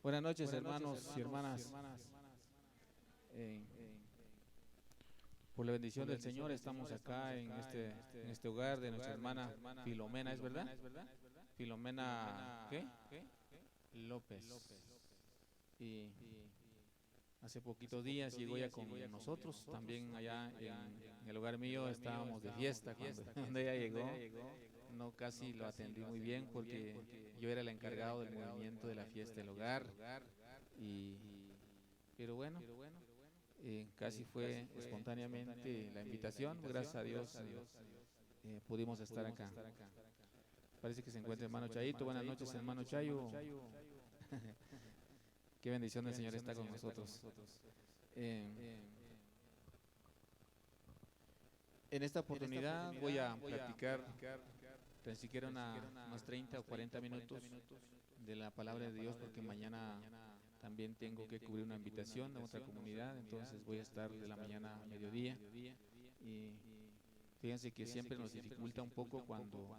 Buenas noches, hermanos y hermanas. Eh, por la bendición del Señor estamos acá en este hogar de nuestra hermana Filomena, ¿es verdad? Filomena, ¿qué? López. Y hace poquitos días llegó ya con nosotros, también allá en el hogar mío estábamos de fiesta cuando ella llegó. No, casi lo atendí muy bien porque yo era el encargado del movimiento de la fiesta del hogar. Y, pero bueno, casi fue espontáneamente la invitación, gracias a Dios pudimos estar acá. Parece que se encuentra hermano Chayito. Buenas noches, hermano Chayo. Qué bendición del Señor está con nosotros. En esta oportunidad voy a platicar tan siquiera unos 30 o 40 minutos de la palabra de Dios, porque mañana también tengo que cubrir una invitación de otra comunidad, entonces voy a estar de la mañana a mediodía. Y fíjense que siempre nos dificulta un poco cuando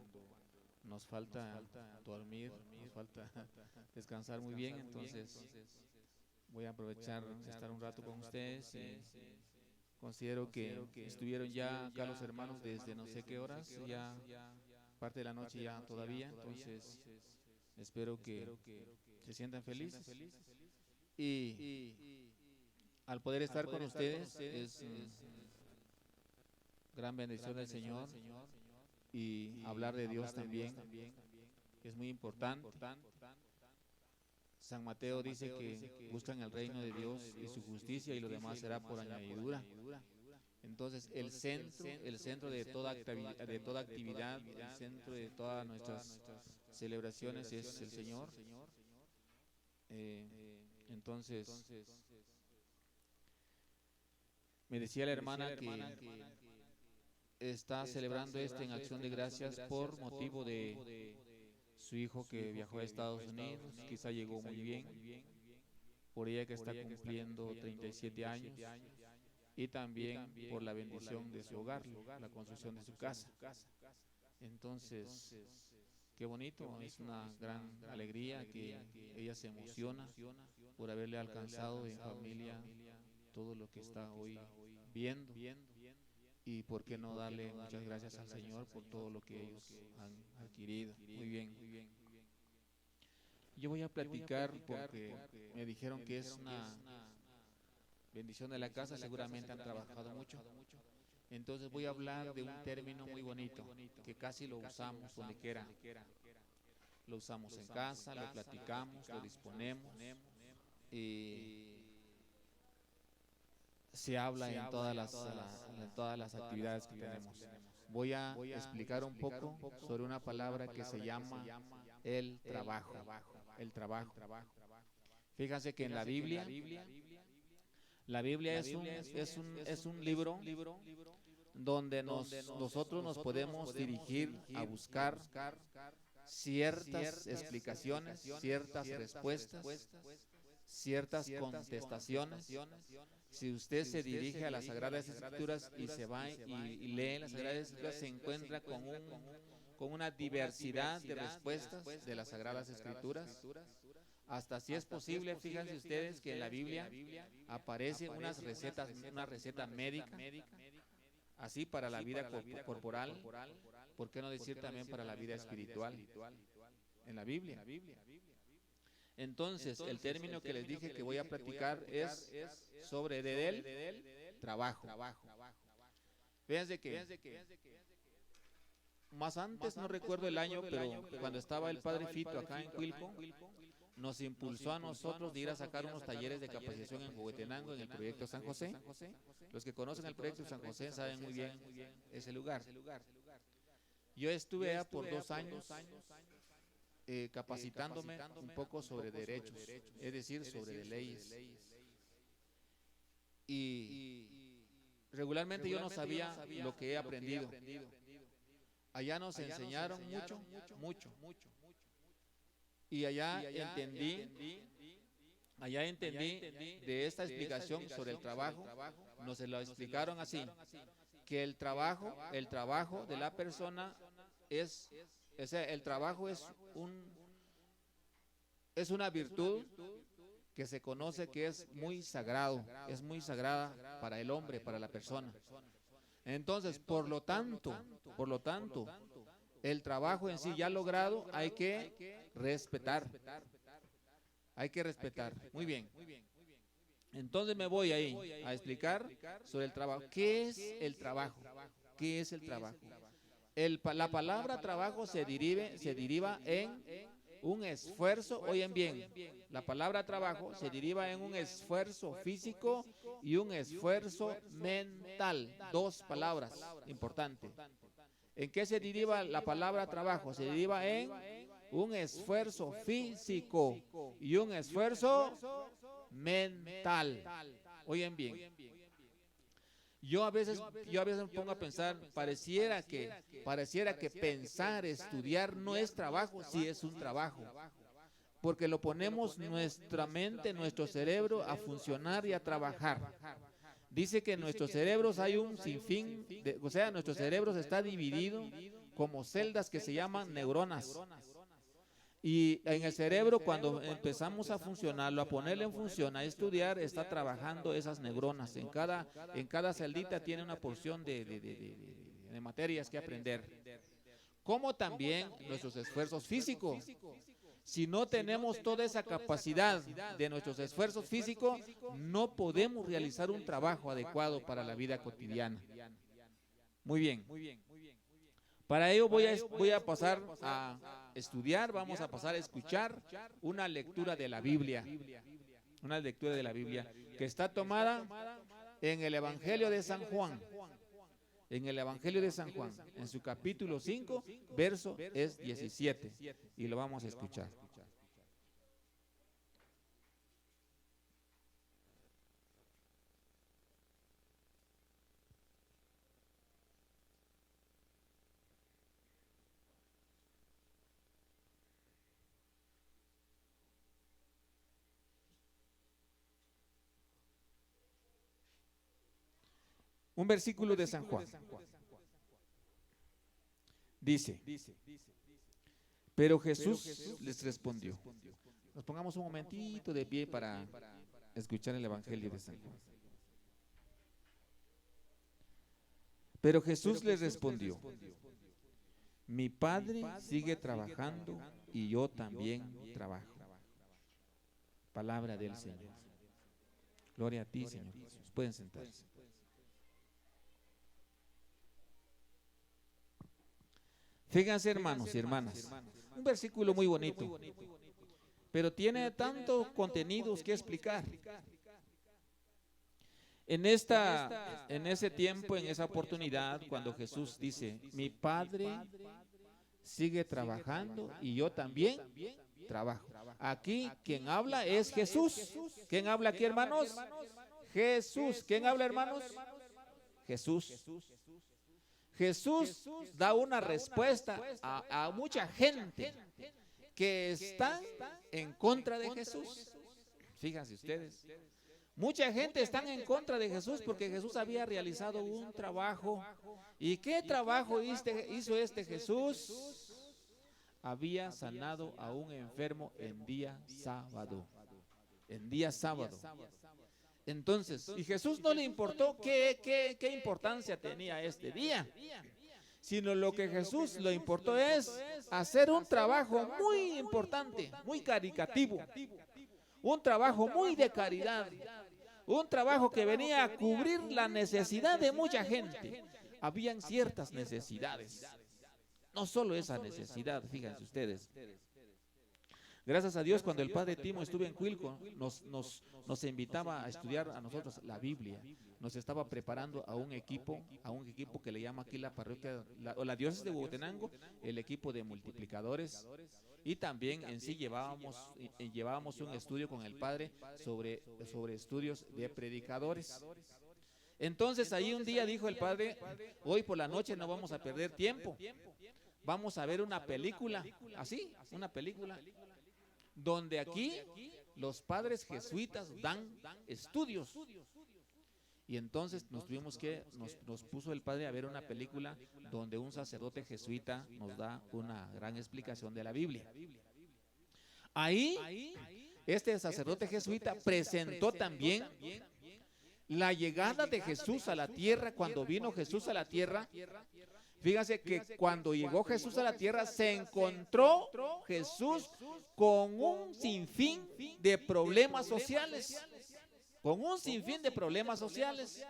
nos falta dormir, nos falta descansar muy bien, entonces voy a aprovechar de estar un rato con ustedes. Y considero que estuvieron ya acá los hermanos desde no sé qué horas, ya parte de la noche ya todavía, entonces espero que se sientan felices. Y al poder estar con ustedes es gran bendición del Señor, y hablar de Dios también es muy importante. San Mateo dice que buscan el reino de Dios y su justicia, y lo demás será por añadidura. Entonces el centro de toda actividad, el centro de todas nuestras celebraciones es el Señor. Entonces me decía la hermana que está celebrando esto en acción de gracias por motivo de su hijo que viajó a Estados Unidos, quizá llegó muy bien, por ella que está cumpliendo 37 años, y también por la bendición de su hogar, la construcción de su casa. Entonces, qué bonito, es una gran alegría que ella se emociona por haberle alcanzado en familia todo lo que está hoy viendo. Y por qué no darle muchas gracias al Señor por todo lo que ellos han adquirido. Muy bien. Yo voy a platicar porque me dijeron que es una bendición de la casa, seguramente han trabajado mucho. Entonces voy a hablar de un término muy bonito que casi lo usamos donde quiera. Lo usamos en casa, lo platicamos, lo disponemos, y se habla en todas las actividades que tenemos. Voy a explicar un poco sobre una palabra que se llama el trabajo. El trabajo. Fíjense que en la Biblia es un libro donde nosotros nos podemos dirigir a buscar ciertas explicaciones, ciertas respuestas, ciertas contestaciones. Si usted se dirige a las Sagradas Escrituras y se va y lee las Sagradas Escrituras, se encuentra con una diversidad de respuestas de las Sagradas Escrituras. Hasta si es posible, fíjense ustedes que en la Biblia aparece una receta médica, así para la vida corporal, ¿por qué no decir también para la vida espiritual? En la Biblia. Entonces, el término que les dije que voy a platicar es sobre del trabajo. Fíjense que más antes, no recuerdo el año, pero cuando estaba el padre Fito acá en Cuilco, nos impulsó a nosotros de ir a sacar unos talleres de capacitación en Huehuetenango, en el proyecto San José. Los que conocen el proyecto San José saben muy bien ese lugar. Yo estuve allá por 2 años capacitándome un poco sobre derechos, es decir, sobre leyes. Y regularmente yo no sabía lo que he aprendido. Allá nos enseñaron mucho. Y allá entendí de esta explicación sobre el trabajo. Nos lo explicaron así, que el trabajo de la persona el trabajo es una virtud que se conoce que es muy sagrado, es muy sagrada para el hombre, para la persona. Entonces, por lo tanto, el trabajo en sí ya logrado hay que respetar. Hay que respetar. Muy bien. Entonces me voy ahí a explicar sobre el trabajo. ¿Qué es el trabajo? ¿Qué es el trabajo? La palabra trabajo se deriva en un esfuerzo. Oigan bien, la palabra trabajo se deriva en un esfuerzo físico y un esfuerzo mental. Dos palabras importantes. ¿En qué se deriva la palabra trabajo? Se deriva en un esfuerzo físico y un esfuerzo mental. Oigan bien. Yo a veces me pongo a pensar, pareciera que pensar, estudiar no es trabajo, sí es un trabajo. Porque lo ponemos nuestra mente, nuestro cerebro a funcionar y a trabajar. Dice que en nuestros cerebros hay un sinfín, o sea, nuestro cerebro está dividido como celdas que se llaman neuronas. Y en el cerebro, cuando empezamos a funcionarlo, a ponerle en función, a estudiar, está trabajando esas neuronas. En cada celdita tiene una porción de materias que aprender. Como también nuestros esfuerzos físicos. Si no tenemos toda esa capacidad de nuestros esfuerzos físicos, no podemos realizar un trabajo adecuado para la vida cotidiana. Muy bien. Para ello voy a pasar a estudiar, vamos a pasar a escuchar una lectura de la Biblia. Una lectura de la Biblia que está tomada en el Evangelio de San Juan. En el Evangelio de San Juan, en su capítulo 5, verso es 17. Y lo vamos a escuchar. Un versículo de San Juan. Dice, pero Jesús les respondió. Nos pongamos un momentito de pie para escuchar el Evangelio de San Juan. Pero Jesús les respondió, mi Padre sigue trabajando y yo también trabajo. Palabra del Señor. Gloria a ti, Señor Jesús. Pueden sentarse. Fíjense, hermanos y hermanas, un versículo muy bonito, pero tiene tantos contenidos que explicar. En ese tiempo, en esa oportunidad, cuando Jesús dice, mi Padre sigue trabajando y yo también trabajo. Aquí quien habla es Jesús. ¿Quién habla aquí, hermanos? Jesús. ¿Quién habla, hermanos? Jesús. Jesús da una respuesta a mucha gente que está en contra de Jesús. Fíjense ustedes. Mucha gente está en contra de Jesús porque Jesús había realizado un trabajo. ¿Y qué trabajo hizo este Jesús? Había sanado a un enfermo en día sábado. En día sábado. Entonces, y Jesús no le importó qué importancia tenía este día, sino lo que Jesús le importó es hacer un trabajo muy importante, muy caritativo, un trabajo muy de caridad, un trabajo que venía a cubrir la necesidad de mucha gente. Habían ciertas necesidades, no solo esa necesidad, fíjense ustedes. Gracias a Dios, cuando el padre Timo estuvo en Cuilco, nos invitaba a estudiar a nosotros la Biblia. Nos estaba preparando a un equipo que le llama aquí la parroquia, la diócesis de Huehuetenango, el equipo de multiplicadores. Y también en sí llevábamos un estudio con el padre sobre estudios de predicadores. Entonces ahí un día dijo el padre, hoy por la noche no vamos a perder tiempo. Vamos a ver una película, así, una película, donde aquí los padres jesuitas dan estudios. Y entonces nos puso el padre a ver una película donde un sacerdote jesuita nos da una gran explicación de la Biblia. Ahí este sacerdote jesuita presentó también la llegada de Jesús a la tierra. Cuando vino Jesús a la tierra, fíjense que cuando llegó Jesús a la tierra, se encontró Jesús con un sinfín de problemas sociales. Con un sinfín de problemas sociales.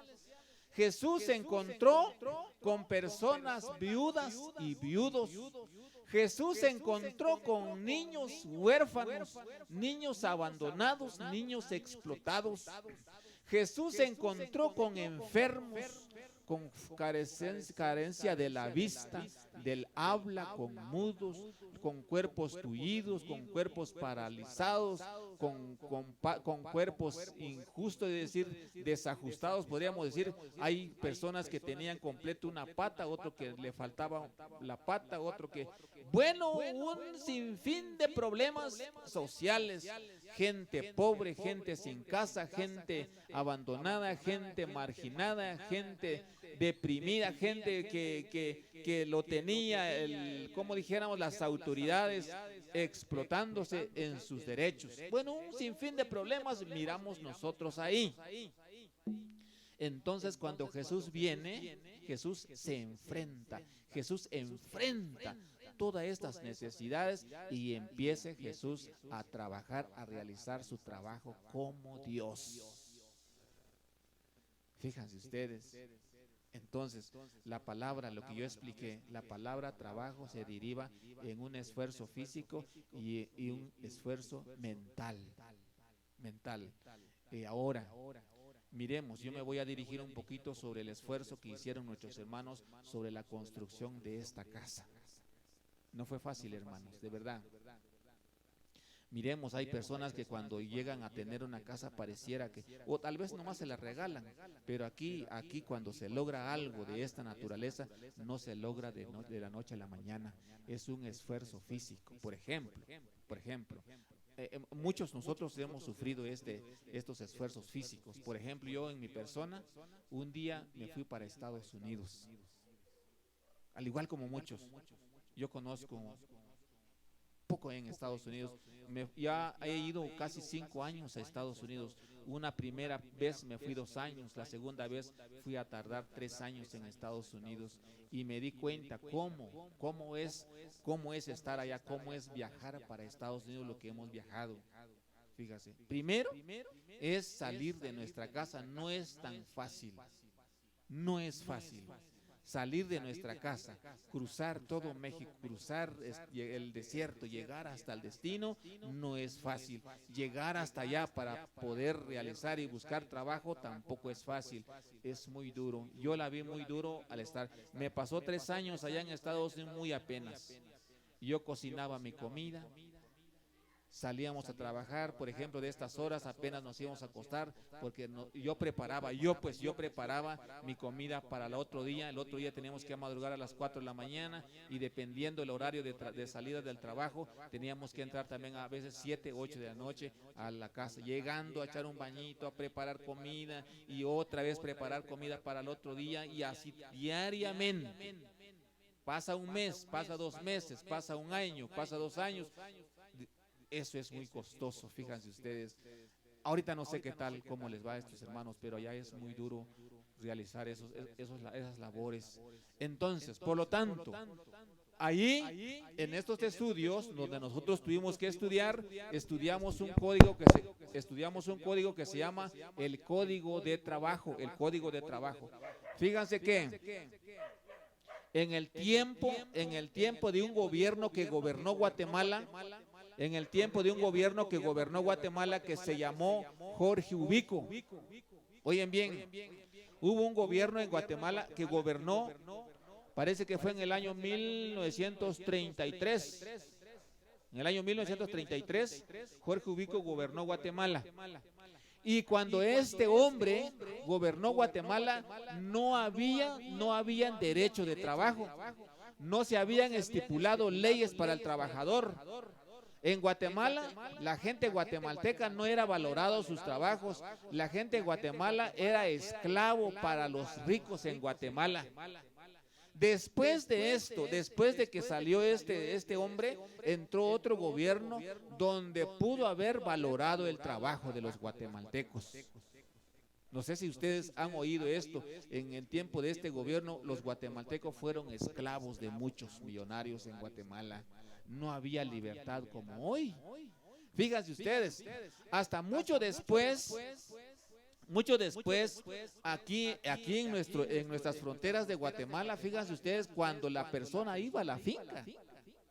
Jesús se encontró con personas viudas y viudos. Jesús se encontró con niños huérfanos, niños abandonados, niños explotados. Jesús se encontró con enfermos, con carencia de la vista, del habla, con mudos, con cuerpos tullidos, con cuerpos paralizados, con cuerpos injustos, es decir, desajustados, podríamos decir. Hay personas que tenían completo una pata, otro que le faltaba la pata, otro que, bueno, un sinfín de problemas sociales. Gente pobre, gente sin casa, gente abandonada, gente marginada, gente deprimida, gente que lo tenía, como dijéramos, las autoridades explotándose en sus derechos. Bueno, un sinfín de problemas miramos nosotros ahí. Entonces, cuando Jesús viene, Jesús se enfrenta, Jesús enfrenta todas estas necesidades y empiece Jesús a trabajar, a realizar su trabajo como Dios. Fíjense ustedes. Entonces, la palabra, lo que yo expliqué, la palabra trabajo se deriva en un esfuerzo físico y un esfuerzo mental. Ahora, miremos, yo me voy a dirigir un poquito sobre el esfuerzo que hicieron nuestros hermanos sobre la construcción de esta casa. No fue fácil, hermanos, de verdad. Miremos, hay personas que cuando llegan a tener una casa pareciera que, o tal vez nomás se la regalan, pero aquí cuando se logra algo de esta naturaleza, no se logra de la noche a la mañana. Es un esfuerzo físico. Por ejemplo, muchos nosotros hemos sufrido estos esfuerzos físicos. Por ejemplo, yo en mi persona, un día me fui para Estados Unidos. Al igual como muchos, yo conozco poco en Estados Unidos. Ya he ido casi 5 años a Estados Unidos. Una primera vez me fui 2 años, la segunda vez fui a tardar 3 años en Estados Unidos y me di cuenta cómo es estar allá, cómo es viajar para Estados Unidos, lo que hemos viajado. Fíjate, primero es salir de nuestra casa, no es tan fácil, no es fácil. Salir de nuestra casa, cruzar todo México, cruzar el desierto, llegar hasta el destino, no es fácil. Llegar hasta allá para poder realizar y buscar trabajo tampoco es fácil, es muy duro. Yo la vi muy duro al estar, me pasó 3 años allá en Estados Unidos muy apenas. Yo cocinaba mi comida, salíamos a trabajar, por ejemplo, de estas horas apenas nos íbamos a acostar porque yo preparaba mi comida para el otro día teníamos que madrugar a las 4 de la mañana y dependiendo el horario de salida del trabajo, teníamos que entrar también a veces 7, 8 de la noche a la casa, llegando a echar un bañito, a preparar comida y otra vez preparar comida para el otro día y así diariamente. Pasa un mes, pasa 2 meses, pasa un año, pasa 2 años. Eso es muy costoso, fíjense ustedes. Ahorita no sé qué tal, cómo les va a estos hermanos, pero allá es muy duro realizar esas labores. Entonces, por lo tanto, ahí, en estos estudios, donde nosotros tuvimos que estudiar, estudiamos un código que se llama el Código de Trabajo, Fíjense que en el tiempo de un gobierno que gobernó Guatemala, que se llamó Jorge Ubico. Oyen bien, hubo un gobierno en Guatemala que gobernó, parece que fue en el año 1933. En el año 1933, Jorge Ubico gobernó Guatemala. Y cuando este hombre gobernó Guatemala, no habían derecho de trabajo. No se habían estipulado leyes para el trabajador. En Guatemala, la gente guatemalteca no era valorado sus trabajos. La gente de Guatemala era esclavo para los ricos en Guatemala. Después de esto, después de que salió este hombre, entró otro gobierno donde pudo haber valorado el trabajo de los guatemaltecos. No sé si ustedes han oído esto. En el tiempo de este gobierno, los guatemaltecos fueron esclavos de muchos millonarios en Guatemala. No había libertad como hoy. Fíjense ustedes, hasta mucho después, aquí en nuestras fronteras de Guatemala, fíjense ustedes, cuando la persona iba a la finca.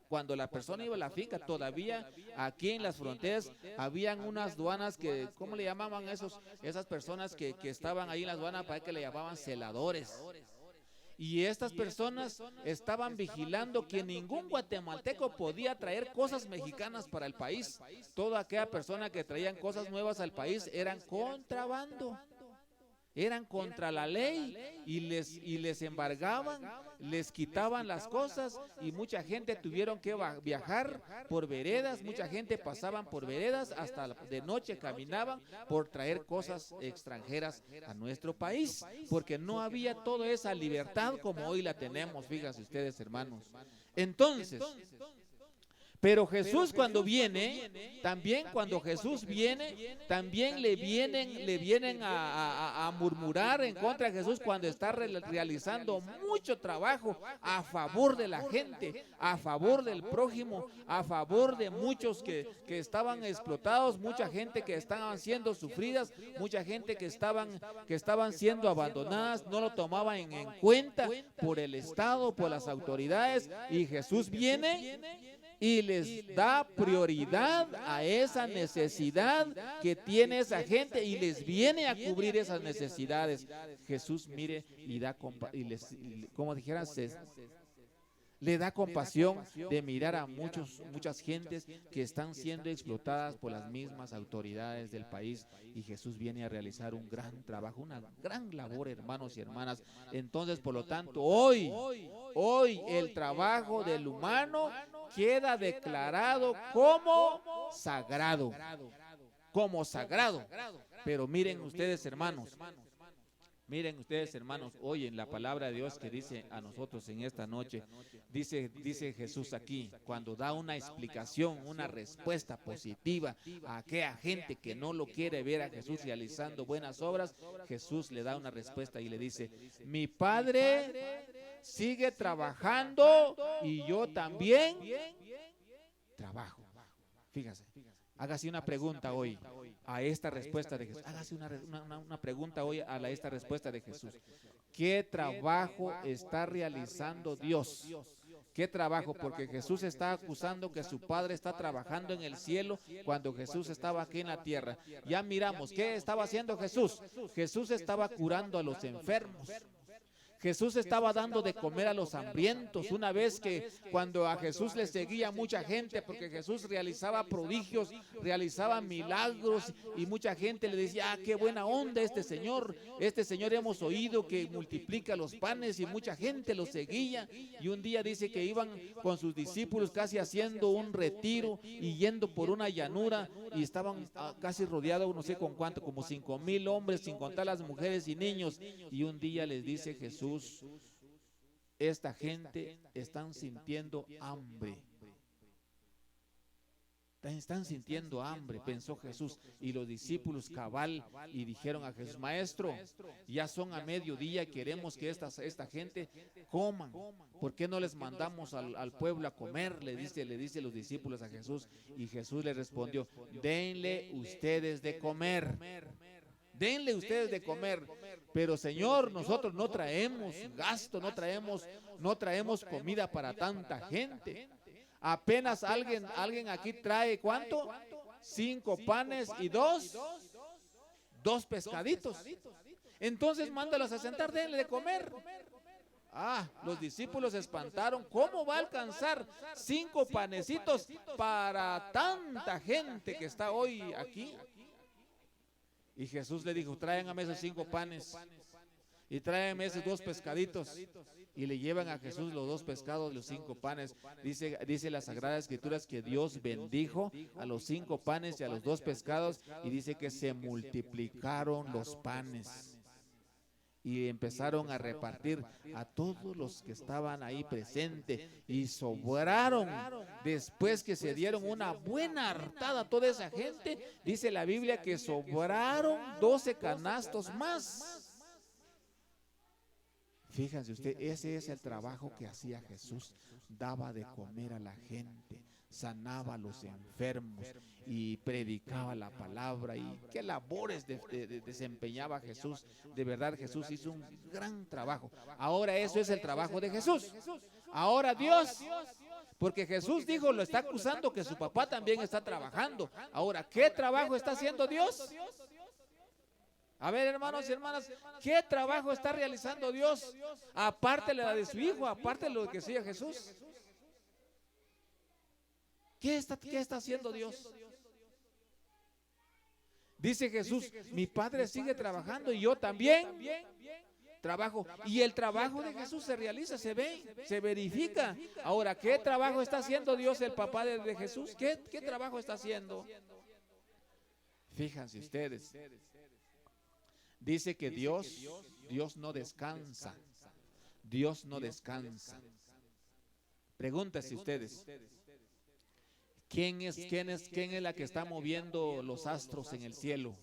Cuando la persona iba a la finca, todavía aquí en las fronteras habían unas aduanas que, ¿cómo le llamaban esas personas que estaban ahí en la aduana? Para que le llamaban celadores. Y estas personas estaban vigilando que ningún guatemalteco podía traer cosas mexicanas para el país. Toda aquella persona que traían cosas nuevas al país eran contrabando. Eran contra la ley y les embargaban, les quitaban las cosas y mucha gente tuvieron que viajar por veredas, mucha gente pasaban por veredas, hasta de noche caminaban por traer cosas extranjeras a nuestro país, porque no había toda esa libertad como hoy la tenemos, fíjense ustedes, hermanos. Entonces, pero Jesús cuando viene, también cuando Jesús viene, también le vienen a murmurar en contra de Jesús cuando está realizando mucho trabajo a favor de la gente, a favor del prójimo, a favor de muchos que estaban explotados, mucha gente que estaban siendo sufridas, mucha gente que estaban siendo abandonadas, no lo tomaban en cuenta por el Estado, por las autoridades, y Jesús viene y les da prioridad a esa necesidad que tiene esa gente y les viene a cubrir esas necesidades. Jesús mire y da como dijeran, le da compasión de mirar a muchas gentes que están siendo explotadas por las mismas autoridades del país, y Jesús viene a realizar un gran trabajo, una gran labor, hermanos y hermanas. Entonces, por lo tanto, hoy el trabajo del humano queda declarado como sagrado, pero miren ustedes, hermanos, hoy en la palabra de Dios que dice a nosotros en esta noche, dice Jesús aquí, cuando da una explicación, una respuesta positiva a aquella gente que no lo quiere ver a Jesús realizando buenas obras, Jesús le da una respuesta y le dice: mi Padre sigue trabajando y yo también trabajo. Fíjate. Hágase una pregunta hoy a esta respuesta de Jesús. Hágase una pregunta hoy a esta respuesta de Jesús. ¿Qué trabajo está realizando Dios? ¿Qué trabajo? Porque Jesús está acusando que su Padre está trabajando en el cielo cuando Jesús estaba aquí en la tierra. Ya miramos, ¿qué estaba haciendo Jesús? Jesús estaba curando a los enfermos. Jesús estaba dando de comer a los hambrientos. Una vez que cuando a Jesús le seguía mucha gente, porque Jesús realizaba prodigios, realizaba milagros, y mucha gente le decía: qué buena onda este Señor hemos oído que multiplica los panes, y mucha gente lo seguía. Y un día dice que iban con sus discípulos casi haciendo un retiro y yendo por una llanura, y estaban casi rodeados, no sé con cuánto, como 5,000 hombres, sin contar las mujeres y niños. Y un día les dice Jesús: esta gente están sintiendo hambre. Están sintiendo hambre, pensó Jesús. Y los discípulos cabal y dijeron a Jesús: maestro, ya son a mediodía, queremos que esta gente coman. ¿Por qué no les mandamos al pueblo a comer? Le dice los discípulos a Jesús. Y Jesús les respondió: denle ustedes de comer. Denle ustedes de comer. Pero Señor, nosotros no traemos gasto, no traemos comida para tanta gente. Apenas alguien aquí trae, ¿cuánto? 5 panes y dos pescaditos. Entonces mándalos a sentar, denle de comer. Los discípulos se espantaron. ¿Cómo va a alcanzar 5 panecitos para tanta gente que está hoy aquí? Y Jesús le dijo: tráiganme esos 5 panes y tráiganme esos 2 pescaditos. Y le llevan a Jesús los 2 pescados y los 5 panes. Dice las Sagradas Escrituras que Dios bendijo a los 5 panes y a los 2 pescados, y dice que se multiplicaron los panes. y empezaron a repartir a todos los que estaban ahí presentes y sobraron. Después que se dieron una buena hartada a toda esa gente, dice la Biblia que sobraron 12 canastos más. Fíjense usted, ese es el trabajo que hacía Jesús. Daba de comer a la gente, sanaba a los enfermos y predicaba la palabra. Y qué labores desempeñaba Jesús. De verdad, Jesús hizo un gran trabajo. Ahora eso es el trabajo de Jesús. Ahora Dios, porque Jesús dijo, lo está acusando que su papá también está trabajando. Ahora, ¿qué trabajo está haciendo Dios? A ver, hermanos y hermanas, ¿qué trabajo está realizando Dios? Aparte de la de su Hijo, aparte de lo que sigue Jesús. ¿Qué está haciendo Dios? Dice Jesús, mi Padre sigue trabajando y yo también trabajo. Y el trabajo de Jesús se realiza, se ve, se verifica. Ahora, ¿qué trabajo está haciendo Dios, el papá de Jesús? ¿Qué trabajo está haciendo? Fíjense ustedes. Dice que Dios no descansa. Dios no descansa. Pregúntense ustedes, ¿quién es la que está moviendo los astros en el cielo?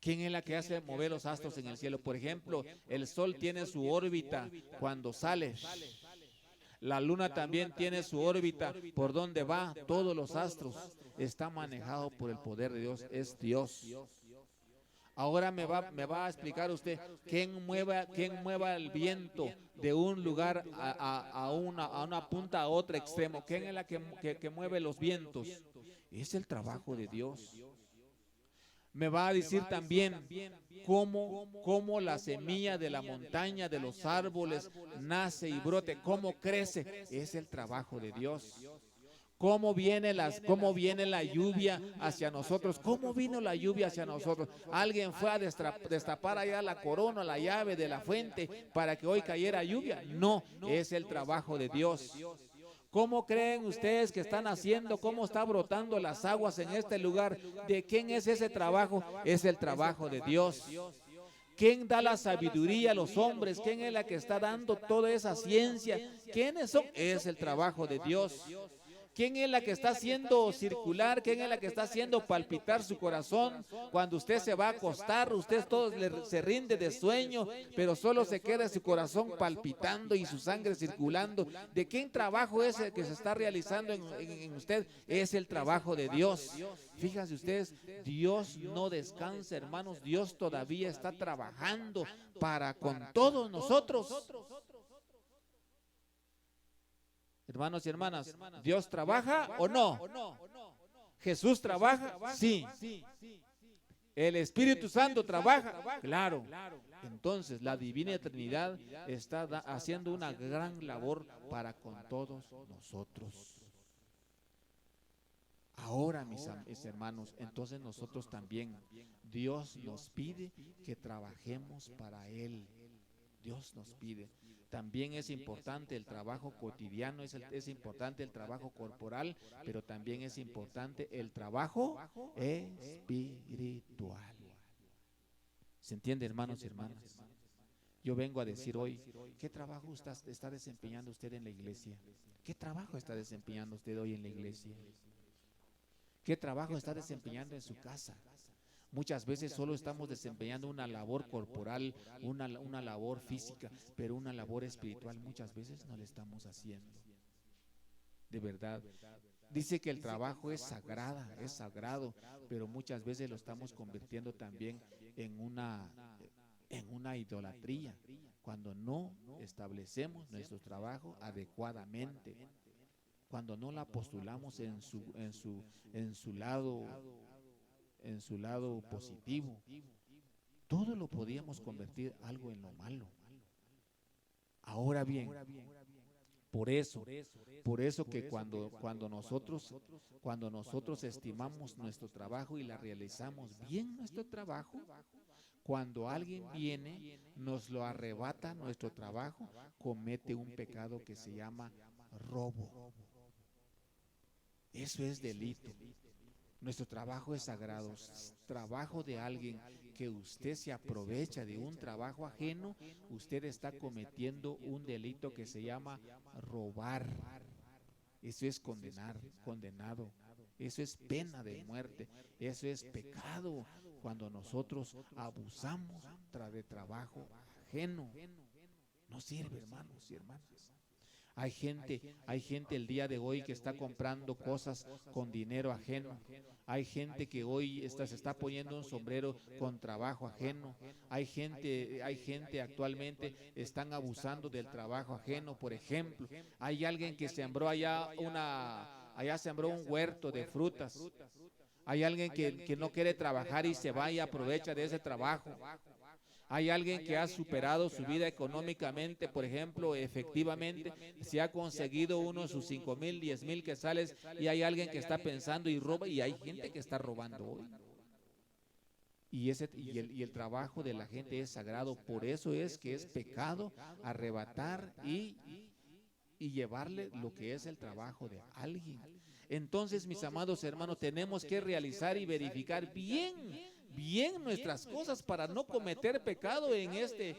¿Quién es la que hace mover los astros en el cielo? Por ejemplo, el sol tiene su órbita cuando sale. La luna también tiene su órbita por donde va. Todos los astros están manejados por el poder de Dios. Es Dios. Ahora me va a explicar usted quién mueva el viento de un lugar a una punta a otro extremo. ¿Quién es la que mueve los vientos? Es el trabajo de Dios. Me va a decir también cómo la semilla de la montaña, de los árboles, nace y brote, cómo crece. Es el trabajo de Dios. ¿Cómo viene la lluvia hacia nosotros? ¿Cómo vino la lluvia hacia nosotros? Alguien fue a destapar allá la corona, la llave de la fuente para que hoy cayera lluvia. No, es el trabajo de Dios. ¿Cómo creen ustedes que están haciendo? ¿Cómo está brotando las aguas en este lugar? ¿De quién es ese trabajo? Es el trabajo de Dios. ¿Quién da la sabiduría a los hombres? ¿Quién es la que está dando toda esa ciencia? ¿Quiénes son? Es el trabajo de Dios. ¿Quién es la que está haciendo circular? ¿Quién es la que está haciendo palpitar su corazón? Cuando usted se va a acostar, usted todo se rinde de sueño, pero solo se queda su corazón palpitando y su sangre circulando. ¿De quién trabajo es el que se está realizando en usted? Es el trabajo de Dios. Fíjense ustedes, Dios no descansa, hermanos. Dios todavía está trabajando para con todos nosotros. Hermanos y hermanas, ¿Dios trabaja o no? ¿Jesús trabaja? Sí. ¿El Espíritu Santo trabaja? Claro. Entonces, la Divina Trinidad está haciendo una gran labor para con todos nosotros. Ahora, mis hermanos, entonces nosotros también, Dios nos pide que trabajemos para Él. Dios nos pide. También es importante el trabajo cotidiano, es importante el trabajo corporal, pero también es importante el trabajo espiritual. ¿Se entiende, hermanos y hermanas? Yo vengo a decir hoy, ¿qué trabajo está desempeñando usted en la iglesia? ¿Qué trabajo está desempeñando usted hoy en la iglesia? ¿Qué trabajo está desempeñando en su casa? Muchas veces solo estamos desempeñando una labor corporal, una labor física, pero una labor espiritual muchas veces no la estamos haciendo. De verdad. Dice que el trabajo es sagrado, pero muchas veces lo estamos convirtiendo también en una idolatría, cuando no establecemos nuestro trabajo adecuadamente, cuando no la postulamos en su lado positivo. Todo lo podíamos convertir algo en lo malo. Ahora bien, por eso que cuando nosotros estimamos nuestro trabajo y la realizamos bien nuestro trabajo, cuando alguien viene, nos lo arrebata nuestro trabajo, comete un pecado que se llama robo. Eso es delito. Nuestro trabajo es sagrado. Trabajo de alguien que usted se aprovecha de un trabajo ajeno, usted está cometiendo un delito que se llama robar. Eso es condenado. Eso es pena de muerte. Eso es pecado cuando nosotros abusamos de trabajo ajeno. No sirve, hermanos y hermanas. Hay gente el día de hoy que está comprando cosas con dinero ajeno. Hay gente que hoy se está poniendo un sombrero con trabajo ajeno. Hay gente actualmente están abusando del trabajo ajeno. Por ejemplo, hay alguien que sembró allá sembró un huerto de frutas. Hay alguien que no quiere trabajar y se va y aprovecha de ese trabajo. Hay alguien que ha superado su vida económicamente, por ejemplo, efectivamente, se ha conseguido uno de sus 5,000, 10,000 quetzales, y hay alguien que está pensando y roba, y hay gente que está robando hoy. Y el trabajo de la gente es sagrado, por eso es que es pecado arrebatar y llevarle lo que es el trabajo de alguien. Entonces, mis amados hermanos, tenemos que realizar y verificar bien nuestras cosas para no cometer pecado en este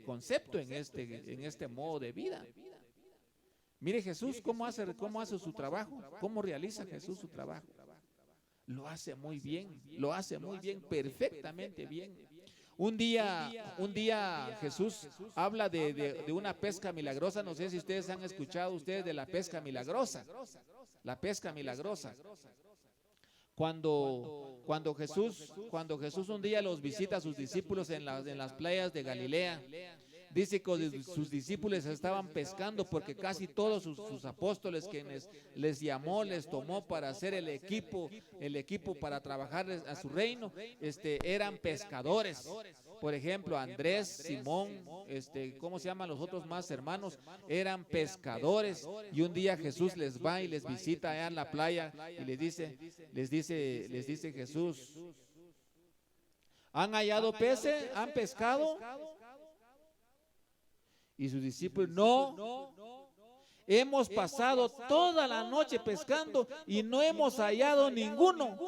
concepto, en este modo de vida. Mire Jesús cómo hace su trabajo, cómo realiza Jesús su trabajo. Lo hace muy bien, perfectamente bien. Un día Jesús habla de una pesca milagrosa. No sé si ustedes han escuchado de la pesca milagrosa. La pesca milagrosa. Cuando Jesús un día los visita a sus discípulos en las playas de Galilea, dice que sus discípulos estaban pescando porque casi todos sus apóstoles quienes les llamó, les tomó para hacer el equipo para trabajar a su reino, eran pescadores. Por ejemplo, Andrés, Simón, ¿cómo se llaman los otros más hermanos? Eran pescadores. Y un día Jesús les va y les visita allá en la playa y les dice Jesús: ¿han hallado peces? ¿Han pescado? Y sus discípulos: no, hemos pasado toda la noche pescando y no hemos hallado ninguno.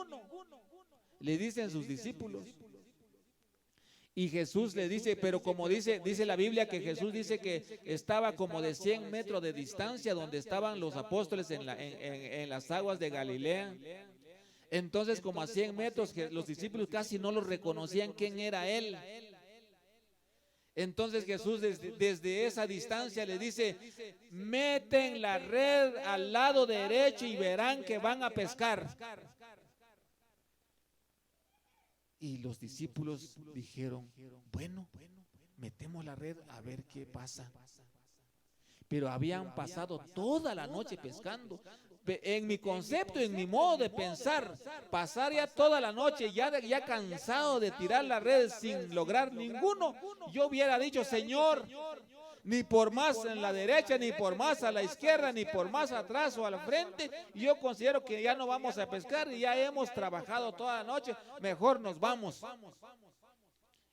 Le dicen sus discípulos. Y Jesús le dice, pero como dice la Biblia, que Jesús dice que estaba como de 100 metros de distancia donde estaban los apóstoles en las aguas de Galilea. Entonces, como a 100 metros, los discípulos casi no los reconocían quién era él. Entonces Jesús desde esa distancia le dice: meten la red al lado derecho y verán que van a pescar. Y los discípulos dijeron: bueno, metemos la red a ver qué pasa. Pero habían pasado toda la noche pescando. En mi concepto, en mi modo de pensar, pasar ya toda la noche, ya cansado de tirar la red sin lograr ninguno, yo hubiera dicho: Señor, ni por más en la derecha, ni por más a la izquierda, ni por más atrás o al frente, yo considero que ya no vamos a pescar y ya hemos trabajado toda la noche, mejor nos vamos.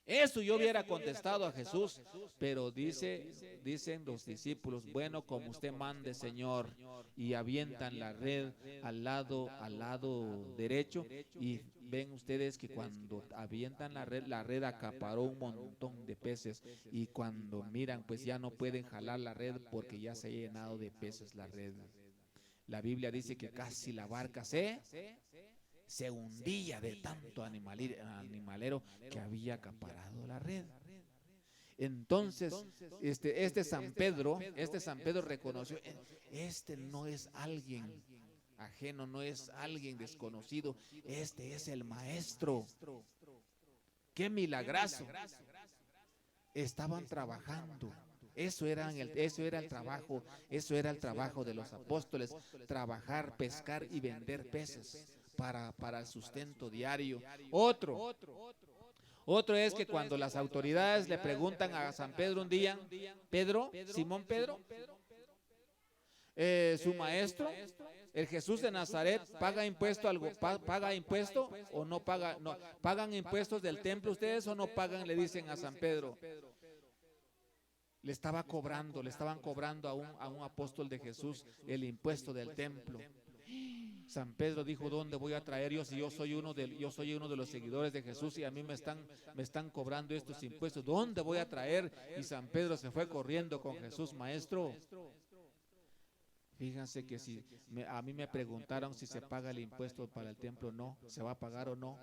Eso yo hubiera contestado a Jesús, pero dicen los discípulos: bueno, como usted mande, Señor, y avientan la red al lado derecho, y ven ustedes que cuando avientan la red acaparó un montón de peces, y cuando miran, pues ya no pueden jalar la red porque ya se ha llenado de peces la red. La Biblia dice que casi la barca se hundía de tanto animalero que había acaparado la red. Entonces, este San Pedro reconoció: este no es alguien ajeno, no es alguien desconocido, este es el Maestro. ¡Qué milagroso! Estaban trabajando. Eso era el trabajo de los apóstoles: trabajar, pescar y vender peces para el sustento diario. Otro es que cuando las autoridades le preguntan a San Pedro un día: Simón Pedro, su maestro, el Jesús de Nazaret, ¿paga impuesto o no paga? No, ¿pagan impuestos del templo ustedes o no pagan? Le dicen a San Pedro. Le estaban cobrando a un apóstol de Jesús el impuesto del templo. San Pedro dijo, ¿dónde voy a traer yo si yo soy uno de los seguidores de Jesús y a mí me están cobrando estos impuestos? ¿Dónde voy a traer? Y San Pedro se fue corriendo con Jesús, maestro. Fíjense que si a mí me preguntaron si se paga el impuesto para el templo, no, ¿se va a pagar o no?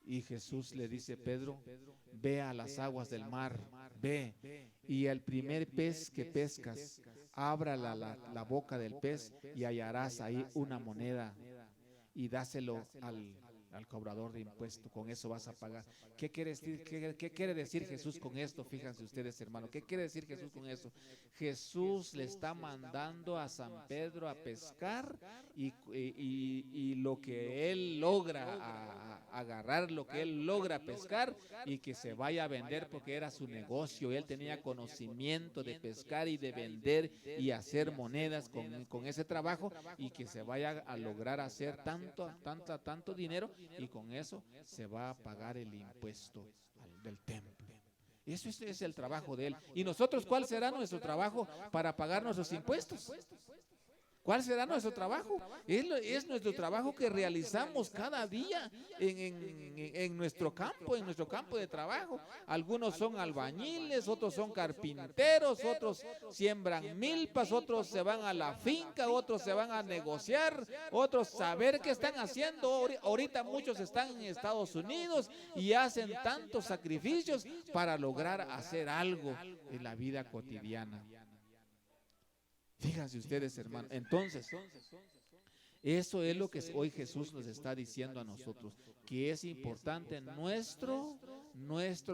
Y Jesús le dice, Pedro, ve a las aguas del mar, ve, y al primer pez que pescas, abra la boca del pez y hallarás ahí una moneda y dáselo al cobrador de impuestos, con eso vas a pagar. ¿Qué quiere decir Jesús con esto? Fíjense ustedes, hermano, ¿qué quiere decir Jesús con eso? Jesús le está mandando a San Pedro a pescar y lo que él logra agarrar, lo que él logra pescar y que se vaya a vender porque era su negocio. Él tenía conocimiento de pescar y de vender y hacer monedas con ese trabajo y que se vaya a lograr hacer tanto dinero y con eso se va a pagar el impuesto del templo. Eso es el trabajo de él. ¿Y nosotros cuál será nuestro trabajo para pagar nuestros impuestos? ¿Cuál será nuestro trabajo? Es nuestro trabajo que realizamos cada día en nuestro campo de trabajo. Algunos son albañiles, otros son carpinteros, otros siembran milpas, otros se van a la finca, otros se van a negociar, otros saber qué están haciendo. Ahorita muchos están en Estados Unidos y hacen tantos sacrificios para lograr hacer algo en la vida cotidiana. Fíjense ustedes, hermanos. Entonces, eso es lo que hoy Jesús nos está diciendo a nosotros, que es importante nuestro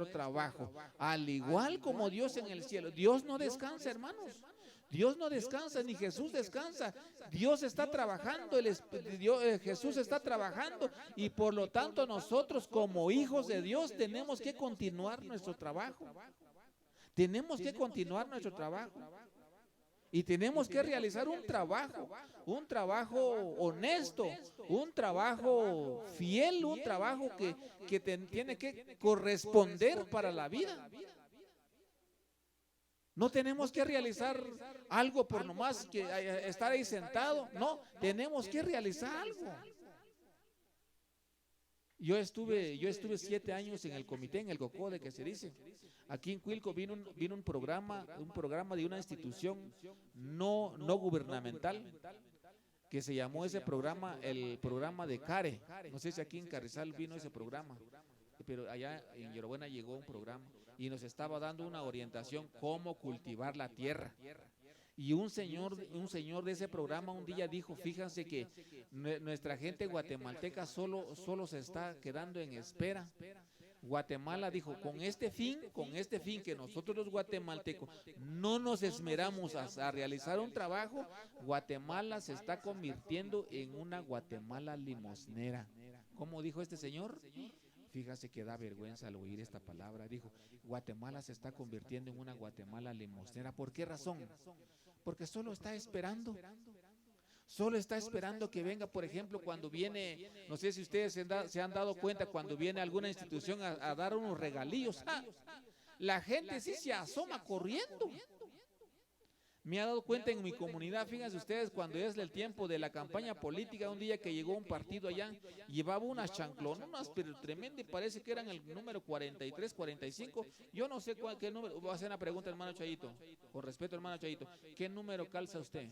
trabajo, al igual como Dios en el cielo. Dios no descansa, hermanos. Dios no descansa, ni Jesús descansa. Dios está trabajando, Jesús está trabajando y por lo tanto nosotros como hijos de Dios tenemos que continuar nuestro trabajo. Tenemos que continuar nuestro trabajo. Y tenemos que realizar un trabajo honesto, un trabajo fiel, un trabajo que tiene que corresponder para la vida. No tenemos que realizar algo por nomás que estar ahí sentado, no, tenemos que realizar algo. Yo estuve 7 años en el comité, en el COCODE que se dice. Aquí en Cuilco vino un programa de una institución no gubernamental que se llamó ese programa, el programa de CARE. No sé si aquí en Carrizal vino ese programa, pero allá en Yorobuena llegó un programa y nos estaba dando una orientación cómo cultivar la tierra. Y un señor de ese programa un día dijo, fíjense que nuestra gente guatemalteca solo se está quedando en espera. Guatemala dijo, con este fin que nosotros los guatemaltecos no nos esmeramos a realizar un trabajo, Guatemala se está convirtiendo en una Guatemala limosnera. ¿Cómo dijo este señor? Fíjase que da vergüenza al oír esta palabra. Dijo, Guatemala se está convirtiendo en una Guatemala limosnera. ¿Por qué razón? Porque solo está esperando que venga, por ejemplo, cuando viene, no sé si ustedes se han dado cuenta, cuando viene alguna institución a dar unos regalíos, la gente sí se asoma corriendo. Me ha dado cuenta en mi comunidad, fíjense ustedes, cuando es el tiempo de la campaña política, un día que llegó un partido allá, llevaba unas chanclonas, pero tremendo, y parece que eran el número 43, 45, yo no sé qué número, voy a hacer una pregunta, hermano Chayito, con respeto, hermano Chayito, ¿qué número calza usted?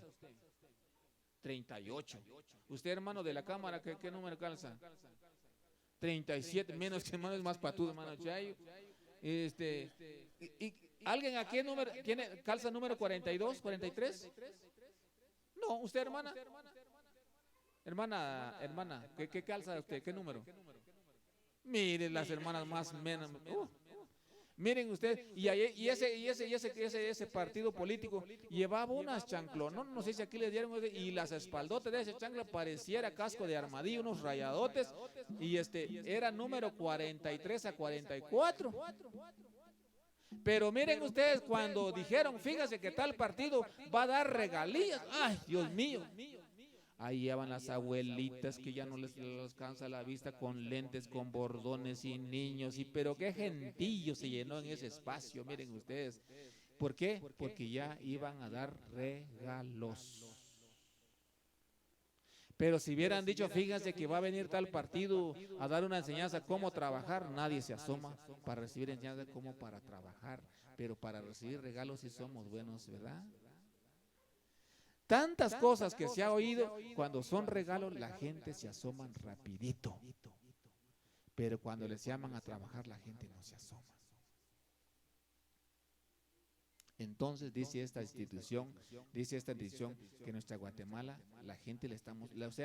38. Usted, hermano de la cámara, ¿qué número calza? 37, menos que hermano es más patudo, hermano Chayo. ¿Alguien aquí calza número 42, 43? No, usted, hermana. Hermana, ¿qué calza usted? ¿Qué número? Mire, las hermanas más menos. Miren ustedes, y ese partido político llevaba unas chanclonas, no sé si aquí le dieron, y las espaldotas de ese chancla pareciera casco de armadillo, unos rayadotes, y era número 43 a 44. Pero miren ustedes, cuando dijeron, fíjense que tal partido va a dar regalías, ¡ay, Dios mío! Ahí llevan las abuelitas que ya no les alcanza la vista con lentes, con bordones y niños, pero qué gentillo se llenó en ese espacio, miren ustedes. ¿Por qué? Porque ya iban a dar regalos. Pero si hubieran dicho, fíjense que va a venir tal partido a dar una enseñanza cómo trabajar, nadie se asoma para recibir enseñanza como para trabajar, pero para recibir regalos sí somos buenos, ¿verdad? Tantas cosas que se ha oído, cuando son regalos la gente se asoman rapidito, pero cuando les llaman a trabajar la gente no se asoma. Entonces dice esta institución que nuestra Guatemala,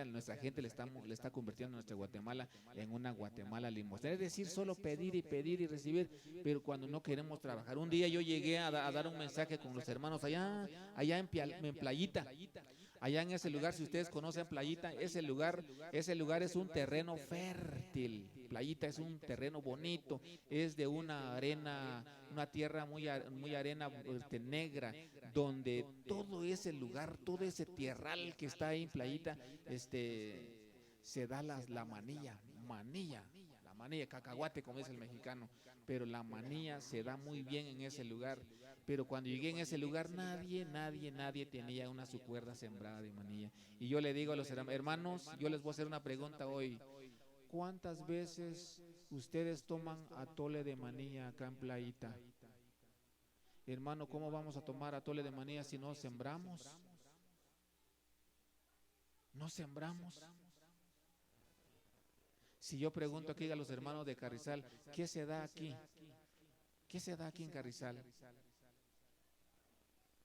nuestra gente le está convirtiendo a nuestra Guatemala en una Guatemala limosnera. Es decir, solo pedir y pedir y recibir, pero cuando no queremos trabajar. Un día yo llegué a dar un mensaje con los hermanos allá en Playita. Allá en ese lugar, si ustedes conocen Playita, ese lugar es un terreno fértil. Playita es un terreno bonito, es de una arena, una tierra muy arena negra, donde todo ese lugar, todo ese tierral que está ahí en Playita, se da la manilla, cacahuate como es el mexicano, pero la manilla se da muy bien en ese lugar. Pero cuando llegué en ese lugar, nadie tenía una su cuerda sembrada de manilla. Y yo le digo a los hermanos, yo les voy a hacer una pregunta hoy. ¿Cuántas veces ustedes toman atole de manilla acá en Playita? Hermano, ¿cómo vamos a tomar atole de manilla si no sembramos? No sembramos. Si yo pregunto aquí a los hermanos de Carrizal, ¿qué se da aquí? ¿Qué se da aquí en Carrizal?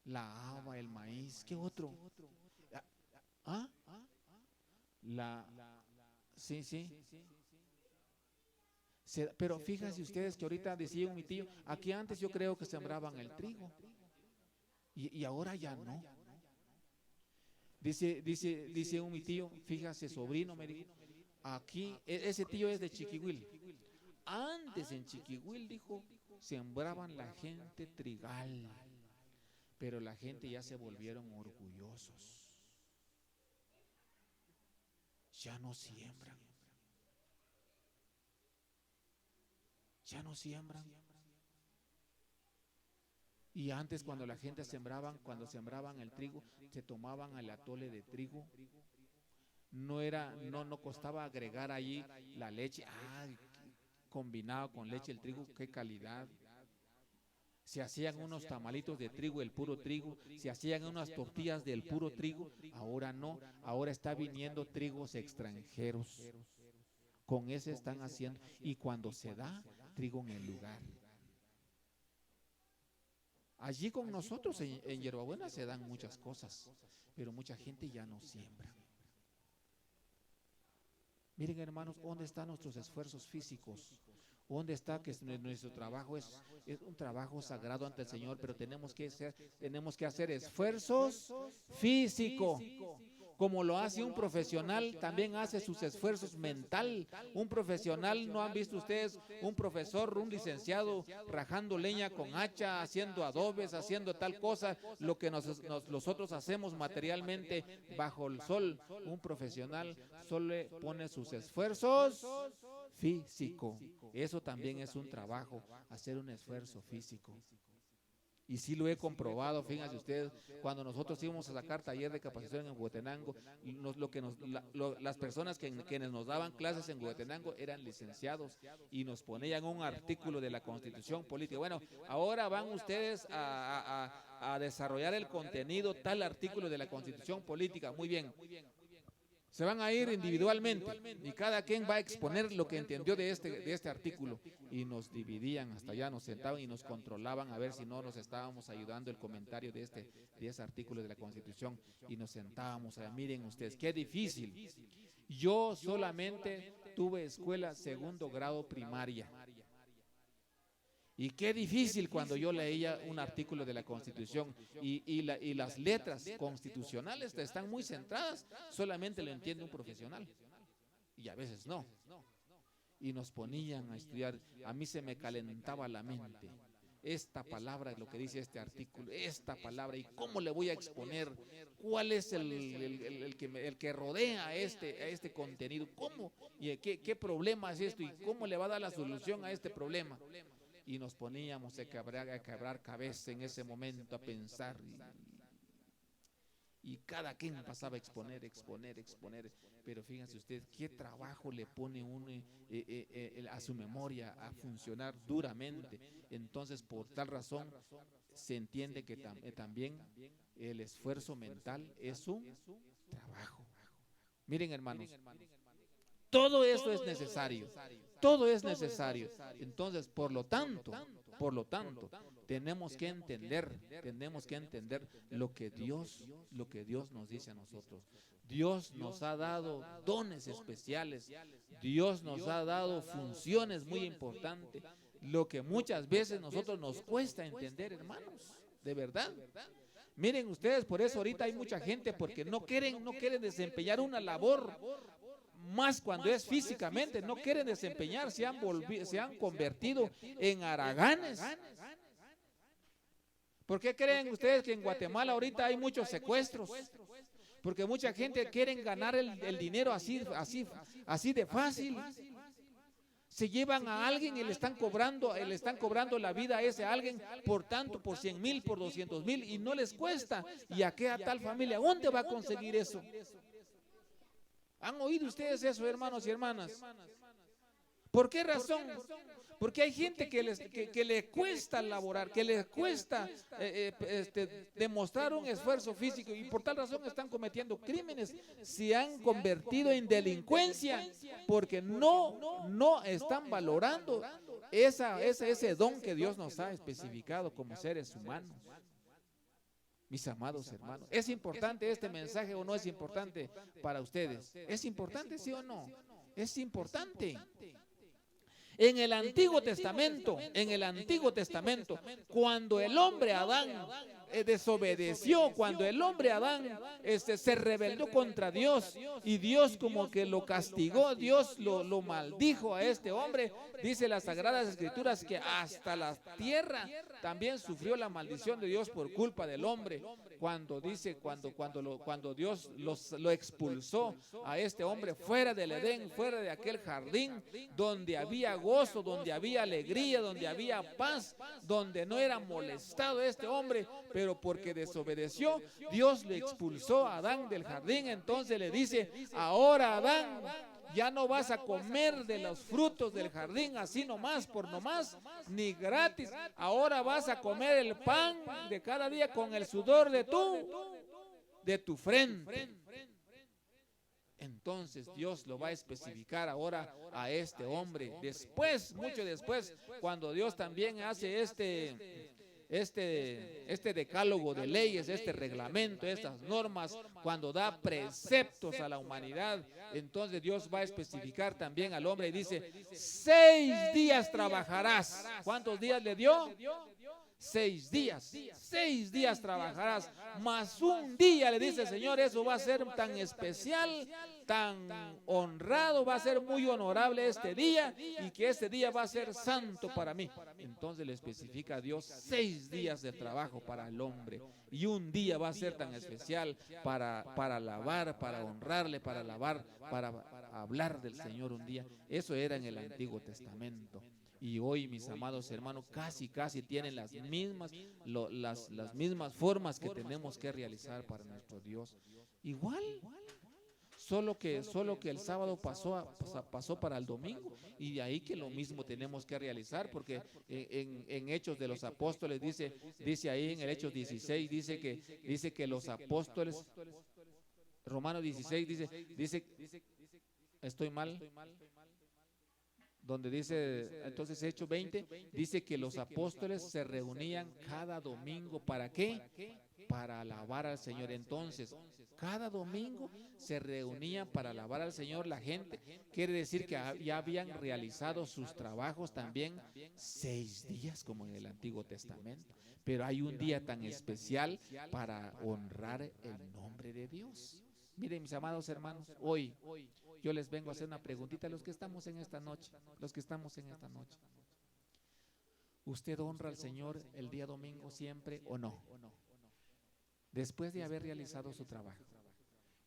La haba, el maíz, ¿qué otro? ¿Ah? Sí. Pero fíjense ustedes que ahorita decía mi tío, aquí antes yo creo que sembraban el trigo y ahora ya no. Dice mi tío, fíjase, sobrino me dijo, aquí, ese tío es de Chiquihuil. Antes en Chiquihuil, dijo, sembraban la gente trigal, pero la gente ya se volvieron orgullosos. Ya no siembran. Ya no siembran. Y antes cuando la gente cuando sembraban el trigo, se tomaban el atole de trigo. No costaba agregar allí la leche. Combinado con leche el trigo, qué calidad. Se hacían unos tamalitos de trigo, el puro trigo, se hacían unas tortillas del puro trigo. Ahora no, ahora está viniendo trigos extranjeros. Con ese están haciendo, y cuando se da, trigo en el lugar. Allí con nosotros en Hierbabuena se dan muchas cosas, pero mucha gente ya no siembra. Miren, hermanos, ¿dónde están nuestros esfuerzos físicos? ¿Dónde está que nuestro trabajo es un trabajo sagrado ante el Señor? Pero tenemos que hacer esfuerzos físicos. Como lo hace un profesional, también hace sus esfuerzos mental. Un profesional, ¿no han visto ustedes un profesor, un licenciado rajando leña con hacha, haciendo adobes, haciendo tal cosa, lo que nosotros hacemos materialmente bajo el sol? Un profesional solo pone sus esfuerzos físicos. Eso también es un trabajo, hacer un esfuerzo físico. Y sí lo he comprobado, fíjense ustedes, cuando nosotros íbamos a sacar taller de capacitación en Huehuetenango, las personas quienes nos daban clases en Huehuetenango eran licenciados y nos ponían un artículo de la Constitución Política. Bueno, ahora van ustedes a desarrollar el contenido, tal artículo de la Constitución Política. Muy bien. Se van a ir individualmente y cada quien va a exponer lo que entendió de este artículo, y nos dividían, hasta allá nos sentaban y nos controlaban a ver si no nos estábamos ayudando el comentario de ese artículo de la Constitución, y nos sentábamos allá. Miren ustedes, qué difícil. Yo solamente tuve escuela segundo grado primaria. Y qué difícil cuando yo leía un artículo de la Constitución y las letras constitucionales están muy centradas, solamente lo entiende un profesional y a veces no. Y nos ponían a estudiar, a mí se me calentaba la mente. Esta palabra, lo que dice este artículo, esta palabra, y cómo le voy a exponer, cuál es el que rodea a este contenido, cómo, y qué problema es esto, y cómo le va a dar la solución a este problema. Y nos poníamos a quebrar cabeza en ese momento, a pensar. y cada quien pasaba a exponer, pero fíjense usted qué trabajo le pone uno a su memoria a funcionar duramente. Entonces, por tal razón, se entiende que también el esfuerzo mental es un trabajo. Miren, hermanos, todo eso es necesario, todo es necesario. Entonces, por lo tanto, tenemos que entender lo que Dios nos dice a nosotros. Dios nos ha dado dones especiales, Dios nos ha dado funciones muy importantes, lo que muchas veces nosotros nos cuesta entender, hermanos, de verdad. Miren ustedes, por eso ahorita hay mucha gente porque no quieren desempeñar una labor, más cuando es físicamente, no quieren desempeñar, se han convertido en haraganes. ¿Por qué creen ustedes que en Guatemala ahorita hay muchos secuestros? Porque mucha gente quiere ganar el dinero así de fácil. Se llevan a alguien y le están cobrando la vida a ese alguien por 100,000, por 200,000 y no les cuesta. ¿Y a qué a tal familia? ¿Dónde va a conseguir eso? ¿Han oído ustedes eso, hermanos y hermanas? ¿Por qué razón? Porque hay gente que le cuesta laborar, que le cuesta demostrar un esfuerzo físico y por tal razón están cometiendo crímenes, se han convertido en delincuencia porque no están valorando ese don que Dios nos ha especificado como seres humanos. Mis amados hermanos, ¿es importante este mensaje o no es importante para ustedes? ¿Es importante, sí o no? Es importante. En el Antiguo Testamento, cuando el hombre Adán desobedeció, cuando el hombre Adán se rebeló contra Dios y Dios como que lo castigó, Dios lo maldijo a este hombre, dice las Sagradas Escrituras que hasta la tierra también sufrió la maldición de Dios por culpa del hombre. Cuando Dios lo expulsó a este hombre fuera del Edén, fuera de aquel jardín donde había gozo, donde había alegría, donde había paz, donde no era molestado este hombre, pero porque desobedeció, Dios le expulsó a Adán del jardín. Entonces le dice: ahora, Adán, ya no vas a comer de los frutos del jardín así nomás, por nomás, ni gratis. Ahora vas a comer el pan de cada día con el sudor de tu frente. Entonces Dios lo va a especificar ahora a este hombre. Después, mucho después, cuando Dios también hace este decálogo de leyes, este reglamento, estas normas, cuando da preceptos a la humanidad, entonces Dios va a especificar también al hombre y dice: 6 días trabajarás. ¿Cuántos días le dio? 6 días. 6 días trabajarás, más un día, le dice el Señor. Eso va a ser tan especial, tan honrado, va a ser muy honorable este día, y que este día va a ser santo para mí. Entonces le especifica a Dios 6 días de trabajo para el hombre, y un día va a ser tan especial para alabar, para honrarle, para alabar, para hablar del Señor un día. Eso era en el Antiguo Testamento. Y hoy, mis amados hermanos, casi tienen las mismas formas que tenemos que realizar para nuestro Dios. Igual, solo que el sábado pasó para el domingo, y de ahí que lo mismo tenemos que realizar, porque en Hechos de los Apóstoles dice ahí en el Hechos 16, dice que los apóstoles, Romanos 16 dice, estoy mal, donde dice, entonces Hechos 20, dice que los apóstoles se reunían cada domingo. ¿Para qué? Para alabar al Señor. Entonces, cada domingo se reunían para alabar al Señor la gente. Quiere decir que ya habían realizado sus trabajos también 6 días, como en el Antiguo Testamento. Pero hay un día tan especial para honrar el nombre de Dios. Miren, mis amados hermanos, hoy yo les vengo a hacer una preguntita a los que estamos en esta noche. ¿Usted honra al Señor el día domingo siempre o no? Después de haber realizado su trabajo,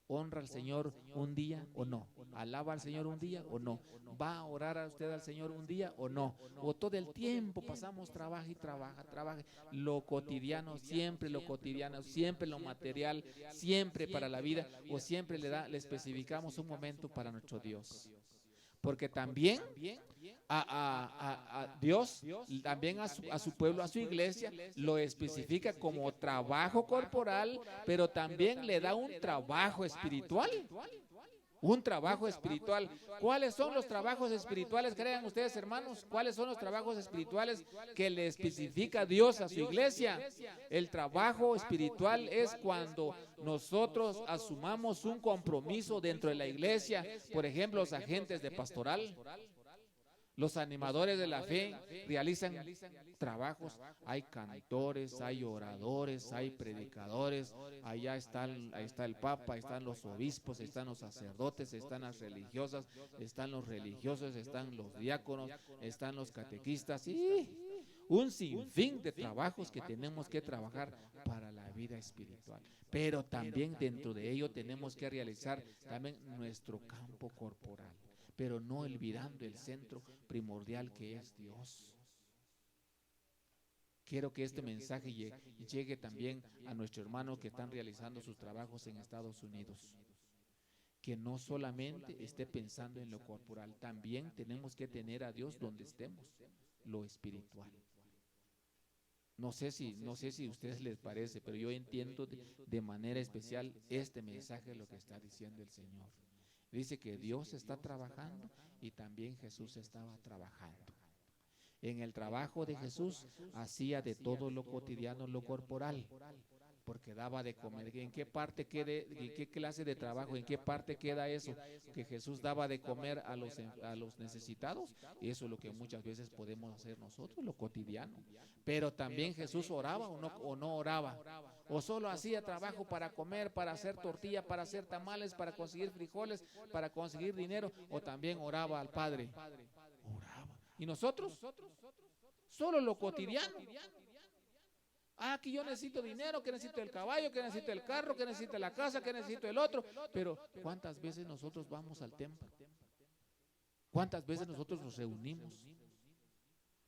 ¿honra al Señor un día o no? ¿Alaba al Señor un día o no? ¿Va a orar a usted al Señor un día o no? O todo el tiempo pasamos trabaja y trabaja, lo cotidiano, siempre lo cotidiano, siempre lo material, siempre para la vida, o siempre le especificamos un momento para nuestro Dios. Porque también a Dios, también a su pueblo, a su iglesia, lo especifica como trabajo corporal, pero también le da un trabajo espiritual. Un trabajo espiritual. ¿Cuáles son los trabajos espirituales? Crean ustedes, hermanos, ¿cuáles son los trabajos espirituales que le especifica Dios a su iglesia? El trabajo espiritual es cuando nosotros asumamos un compromiso dentro de la iglesia. Por ejemplo, los agentes de pastoral, los animadores de la fe realizan trabajos. Hay cantores, hay oradores, hay predicadores. Ahí está el Papa, están los obispos, están los sacerdotes, están las religiosas, están los religiosos, están los diáconos, están los catequistas y un sinfín de trabajos que tenemos que trabajar para la vida espiritual. Pero también dentro de ello tenemos que realizar también nuestro campo corporal, pero no olvidando el centro primordial que es Dios. Quiero que este mensaje llegue también a nuestros hermanos que están realizando sus trabajos en Estados Unidos. Que no solamente esté pensando en lo corporal, también tenemos que tener a Dios donde estemos, lo espiritual. No sé si a ustedes les parece, pero yo entiendo de manera especial este mensaje, lo que está diciendo el Señor. Dice que Dios está trabajando y también Jesús estaba trabajando. En el trabajo de Jesús hacía de todo lo cotidiano, lo corporal, porque daba de comer. ¿En qué parte en qué clase de trabajo, en qué parte queda eso? Que Jesús daba de comer a los necesitados. Y eso es lo que muchas veces podemos hacer nosotros, lo cotidiano. Pero también Jesús oraba o no oraba. O solo hacía trabajo para comer, para hacer tortilla, para hacer tamales, para conseguir frijoles, para conseguir dinero. O también oraba al Padre. Oraba. ¿Y nosotros? Solo lo cotidiano. Que yo necesito dinero, que necesito el caballo, que necesito el carro, que necesito la casa, que necesito el otro. Pero ¿cuántas veces nosotros vamos al templo? ¿Cuántas veces nosotros nos reunimos?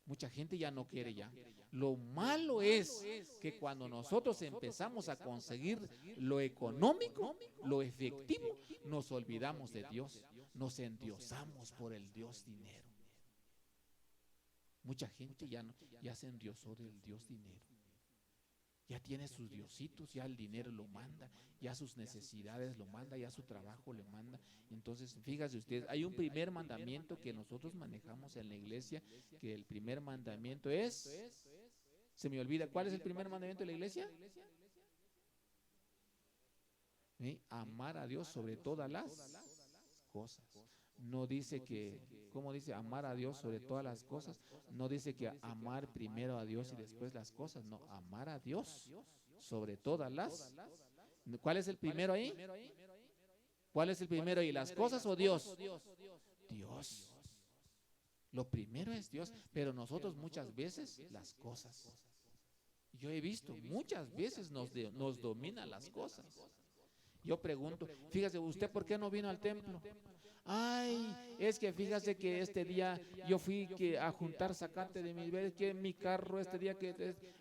Mucha gente ya no quiere ya. Lo malo es que cuando nosotros empezamos a conseguir lo económico, lo efectivo, nos olvidamos de Dios. Nos endiosamos por el Dios dinero. Mucha gente ya se endiosó del Dios dinero. Ya tiene sus diositos, ya el dinero lo manda, ya sus necesidades lo manda, ya su trabajo le manda. Entonces, fíjese ustedes, hay un primer mandamiento que nosotros manejamos en la iglesia, que el primer mandamiento es, se me olvida, ¿cuál es el primer mandamiento de la iglesia? Amar a Dios sobre todas las cosas. No dice que, ¿cómo dice? Amar a Dios sobre todas las cosas. No dice que amar primero a Dios y después las cosas. No, amar a Dios sobre todas las. ¿Cuál es el primero ahí? ¿Cuál es el primero ahí? ¿Las cosas o Dios? Dios. Lo primero es Dios, pero nosotros muchas veces las cosas. Yo he visto, muchas veces nos dominan las cosas. Yo pregunto, fíjese, ¿usted por qué no vino al templo? Es que fíjate que este día yo fui a juntar zacate de mis veces, que mi carro este día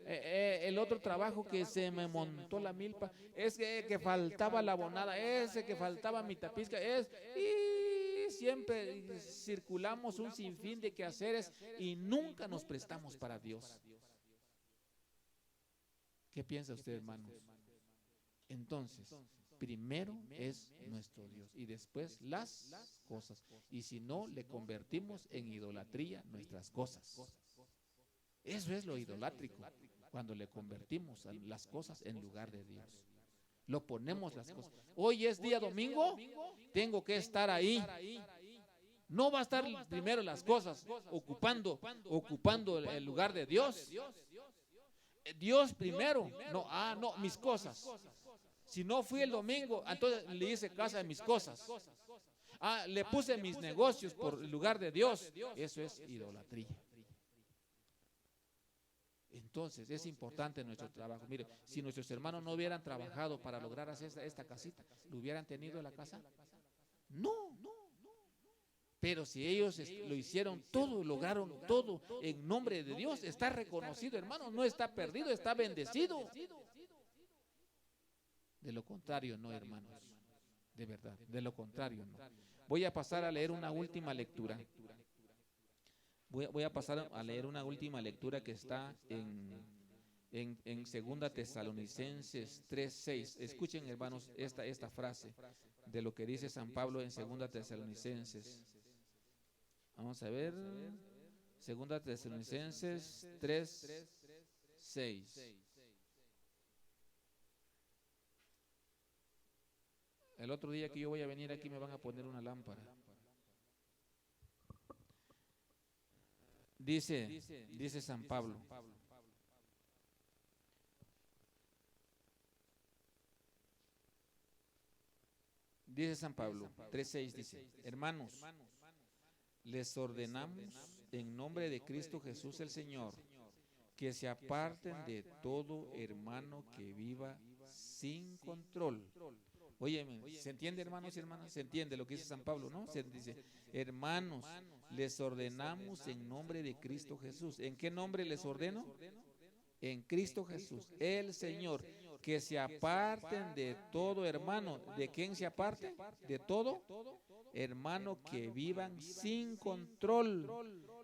el otro trabajo que se me montó la milpa, es que faltaba la abonada, que faltaba mi tapizca, y siempre circulamos un sinfín de quehaceres y nunca nos prestamos para Dios. ¿Qué piensa usted, hermanos? Entonces, primero es nuestro Dios y después las cosas. Y si no, le convertimos en idolatría nuestras cosas. Eso es lo idolátrico, cuando le convertimos las cosas en lugar de Dios. Lo ponemos las cosas. Hoy es día domingo, tengo que estar ahí. No va a estar primero las cosas, ocupando el lugar de Dios. Dios primero, no, mis cosas. Si no fui el domingo, entonces le hice caso a mis cosas. Le puse mis negocios por el lugar de Dios. Eso es idolatría. Entonces es importante nuestro trabajo. Mire, si nuestros hermanos no hubieran trabajado para lograr hacer esta casita, ¿lo hubieran tenido en la casa? No, Pero si ellos lo hicieron todo, lograron todo en nombre de Dios, está reconocido, hermano, no está perdido, está bendecido. De lo contrario, no, hermanos, de verdad, de lo contrario, no. Voy a pasar a leer una última lectura. Voy a pasar a leer una última lectura que está en 2 Tesalonicenses 3:6. Escuchen, hermanos, esta frase de lo que dice San Pablo en 2 Tesalonicenses. Vamos a ver, 2 Tesalonicenses 3:6. El otro día que yo voy a venir aquí me van a poner una lámpara. Dice San Pablo. Dice San Pablo, 3:6 dice: hermanos, les ordenamos en nombre de Cristo Jesús el Señor, que se aparten de todo hermano que viva sin control. Oye, ¿se entiende, hermanos y hermanas? ¿Se entiende lo que dice San Pablo, no? Se dice, hermanos, les ordenamos en nombre de Cristo Jesús. ¿En qué nombre les ordeno? En Cristo Jesús, el Señor, que se aparten de todo hermano. ¿De quién se aparte? De todo hermano que vivan sin control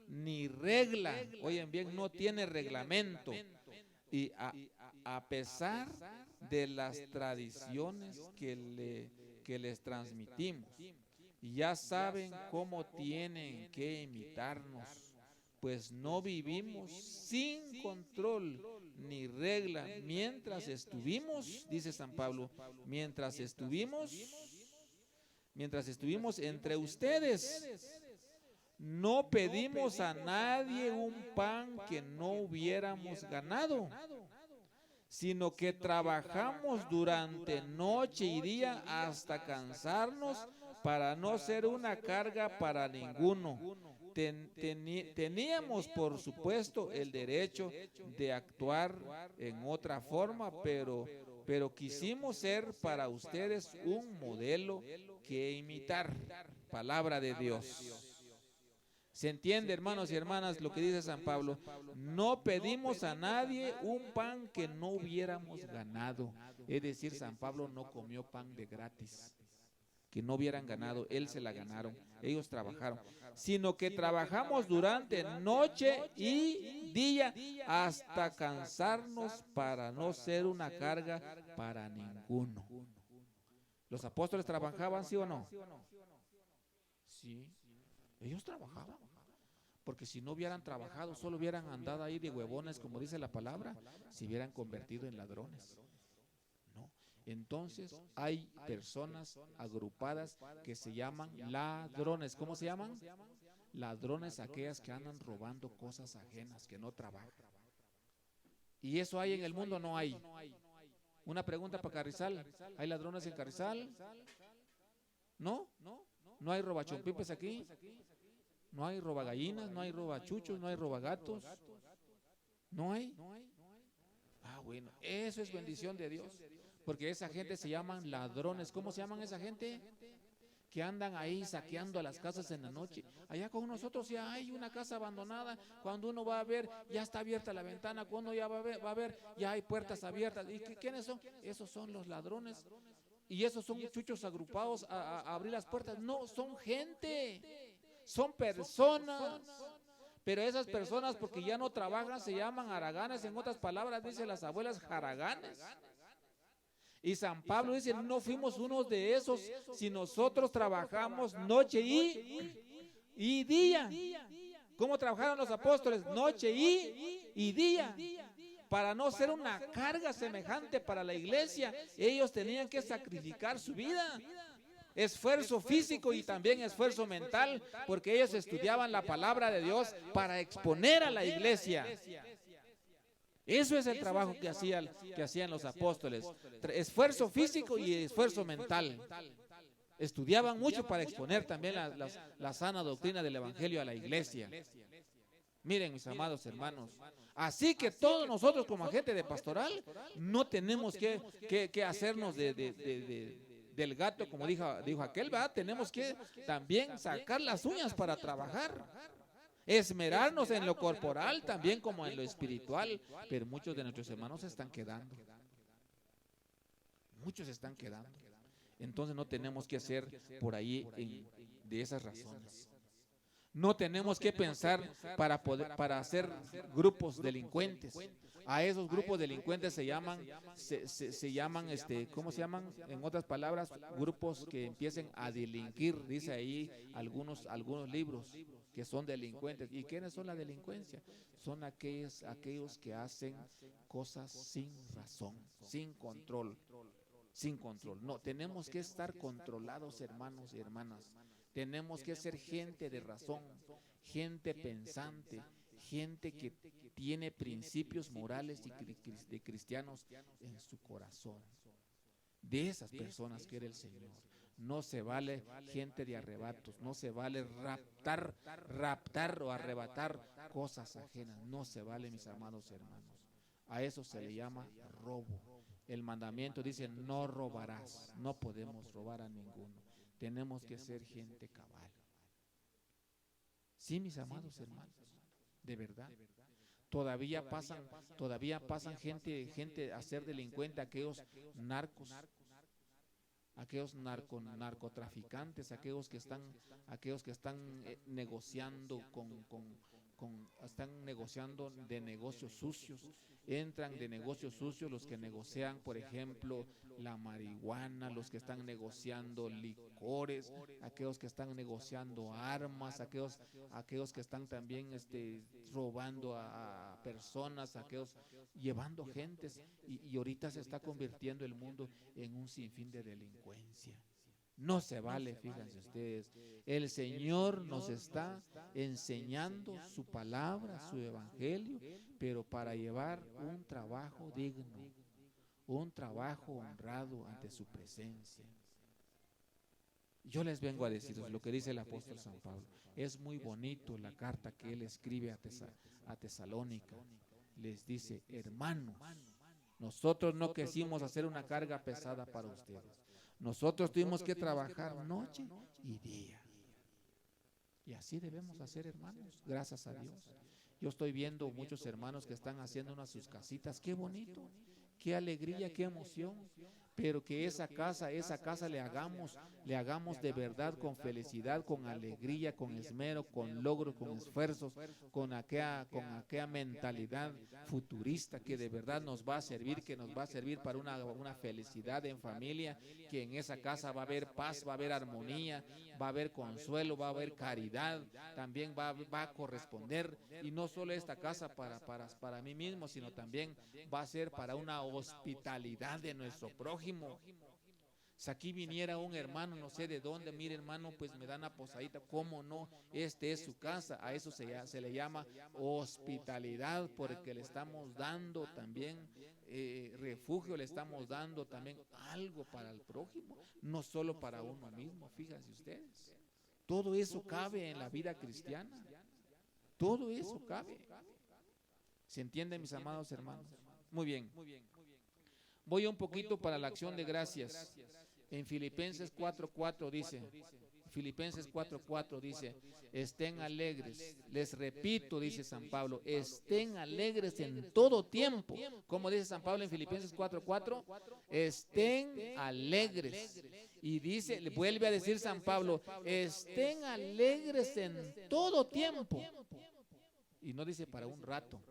ni regla. Oyen bien, no tiene reglamento. Y a pesar de las tradiciones que les transmitimos, ya saben cómo tienen que imitarnos, pues no vivimos sin control ni regla. Mientras estuvimos, dice San Pablo, mientras estuvimos entre ustedes, no pedimos a nadie un pan que no hubiéramos ganado, sino que trabajamos durante noche y día hasta cansarnos para no ser una carga para ninguno. Teníamos, por supuesto, el derecho de actuar en otra forma, pero quisimos ser para ustedes un modelo que imitar. Palabra de Dios. ¿Se entiende, hermanos y hermanas, lo que dice San Pablo? No pedimos a nadie un pan que no hubiéramos ganado. Es decir, San Pablo no comió pan de gratis, que no hubieran ganado, él se la ganaron, ellos trabajaron, sino que trabajamos durante noche y día hasta cansarnos para no ser una carga para ninguno. ¿Los apóstoles trabajaban, sí o no? Sí, ellos trabajaban, porque si no hubieran trabajado, solo hubieran andado ahí de huevones, como dice la palabra, se hubieran convertido en ladrones. Entonces hay personas agrupadas que se llaman ladrones. ¿Cómo se llaman? Ladrones, aquellas que andan robando cosas ajenas, que no trabajan. ¿Y eso hay en el mundo? No hay. Una pregunta para Carrizal. ¿Hay ladrones en Carrizal? ¿No? ¿No hay robachompipes aquí? ¿No hay robagallinas? ¿No hay robachuchos? ¿No hay robagatos? ¿No hay? Ah, bueno, eso es bendición de Dios. Porque esa gente se llaman ladrones. ¿Cómo se llaman esa gente? Que andan ahí saqueando a las casas en la noche. Allá con nosotros ya hay una casa abandonada. Cuando uno va a ver, ya está abierta la ventana. Cuando ya va a ver, ya hay puertas abiertas. ¿Y quiénes son? Esos son los ladrones. Y esos son chuchos agrupados a abrir las puertas. No, son gente. Son personas. Pero esas personas, porque ya no trabajan, se llaman haraganes. En otras palabras, dicen las abuelas, haraganes. Y San Pablo dice, no fuimos unos de esos, si nosotros trabajamos noche y día. ¿Cómo trabajaron los apóstoles? Noche y día. Para no ser una carga semejante para la iglesia, ellos tenían que sacrificar su vida. Esfuerzo físico y también esfuerzo mental, porque ellos estudiaban la palabra de Dios para exponer a la iglesia. Eso es el trabajo que hacían los apóstoles. Esfuerzo físico y esfuerzo mental. Estudiaban mucho para exponer también la sana doctrina del evangelio a la iglesia. Miren, mis amados hermanos, así que todos nosotros como agente de pastoral no tenemos que hacernos de del gato, como dijo aquel, ¿verdad? Tenemos que también sacar las uñas para trabajar. Esmerarnos en lo corporal también como en lo espiritual. Pero muchos de nuestros hermanos se están quedando. Muchos se están quedando. Entonces no tenemos que hacer por ahí de esas razones. No tenemos que pensar para hacer grupos delincuentes. A esos grupos delincuentes se llaman, ¿cómo se llaman? En otras palabras, grupos que empiecen a delinquir, dice ahí algunos libros que son delincuentes. ¿Y quiénes son la delincuencia? Son aquellos que hacen cosas sin razón, sin control. Sin control. No, tenemos que estar controlados, hermanos y hermanas. Tenemos que ser gente de razón, gente pensante, gente que tiene principios morales y de cristianos en su corazón. De esas personas quiere el Señor. No se vale gente de arrebatos, no se vale raptar o arrebatar cosas ajenas. No se vale, mis amados hermanos. A eso se le llama robo. El mandamiento dice, no robarás. No podemos robar a ninguno. Tenemos que ser gente cabal. Sí, mis amados hermanos, de verdad. Todavía pasan gente a ser delincuente, aquellos narcotraficantes, aquellos que están negociando están negociando de negocios sucios. Entran de negocios sucios los que negocian, por ejemplo, la marihuana, los que están negociando licores, aquellos que están negociando armas, aquellos que están también robando a personas, aquellos llevando gentes, y ahorita se está convirtiendo el mundo en un sinfín de delincuencia. No se vale, fíjense ustedes. El Señor nos está enseñando su palabra, su evangelio, pero para llevar un trabajo digno, un trabajo honrado ante su presencia. Yo les vengo a decir lo que dice el apóstol San Pablo. Es muy bonito la carta que él escribe a Tesalónica. Les dice, hermanos, nosotros no quisimos hacer una carga pesada para ustedes. Nosotros tuvimos que trabajar noche y día. Y así debemos hacer, hermanos, gracias a Dios. Yo estoy viendo muchos hermanos que están haciendo sus casitas. Qué bonito, qué alegría, qué emoción. Pero que esa casa le hagamos de verdad con felicidad, con alegría, con esmero, con logro, con esfuerzos, con aquella mentalidad futurista que de verdad nos va a servir, que nos va a servir para una felicidad en familia, que en esa casa va a haber paz, va a haber armonía, va a haber consuelo, va a haber caridad, también va a corresponder, y no solo esta casa para mí mismo, sino también va a ser para una hospitalidad de nuestro prójimo. Si aquí viniera un hermano, no sé de dónde, mire hermano, pues me dan una posadita, ¿cómo no? Es su casa, a eso se le llama hospitalidad, porque le estamos dando también refugio, le estamos dando también algo para el prójimo, no solo para uno mismo, fíjense ustedes. Todo eso cabe en la vida cristiana, todo eso cabe. ¿Se entiende, mis amados hermanos? Muy bien. Voy un poquito para la acción de gracias. En Filipenses 4:4 dice, estén alegres. Les repito, dice San Pablo, estén alegres en todo tiempo. ¿Cómo dice San Pablo en Filipenses 4:4? Estén alegres. Y dice, vuelve a decir San Pablo, estén alegres en todo tiempo. Y no dice para un rato.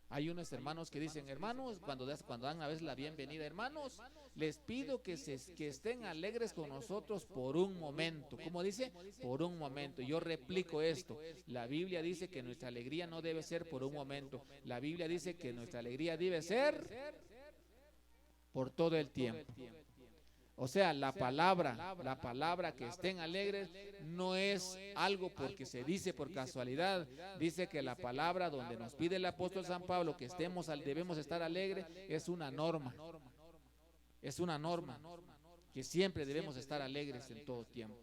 Hay unos hermanos que dicen, hermanos, cuando dan a veces la bienvenida, hermanos, les pido que estén alegres con nosotros por un momento. ¿Cómo dice? Por un momento. Yo replico esto. La Biblia dice que nuestra alegría no debe ser por un momento. La Biblia dice que nuestra alegría debe ser por todo el tiempo. O sea, la palabra que estén alegres no es algo porque se dice por casualidad. Dice que la palabra donde nos pide el apóstol San Pablo que debemos estar alegres es una norma. Es una norma que siempre debemos estar alegres en todo tiempo.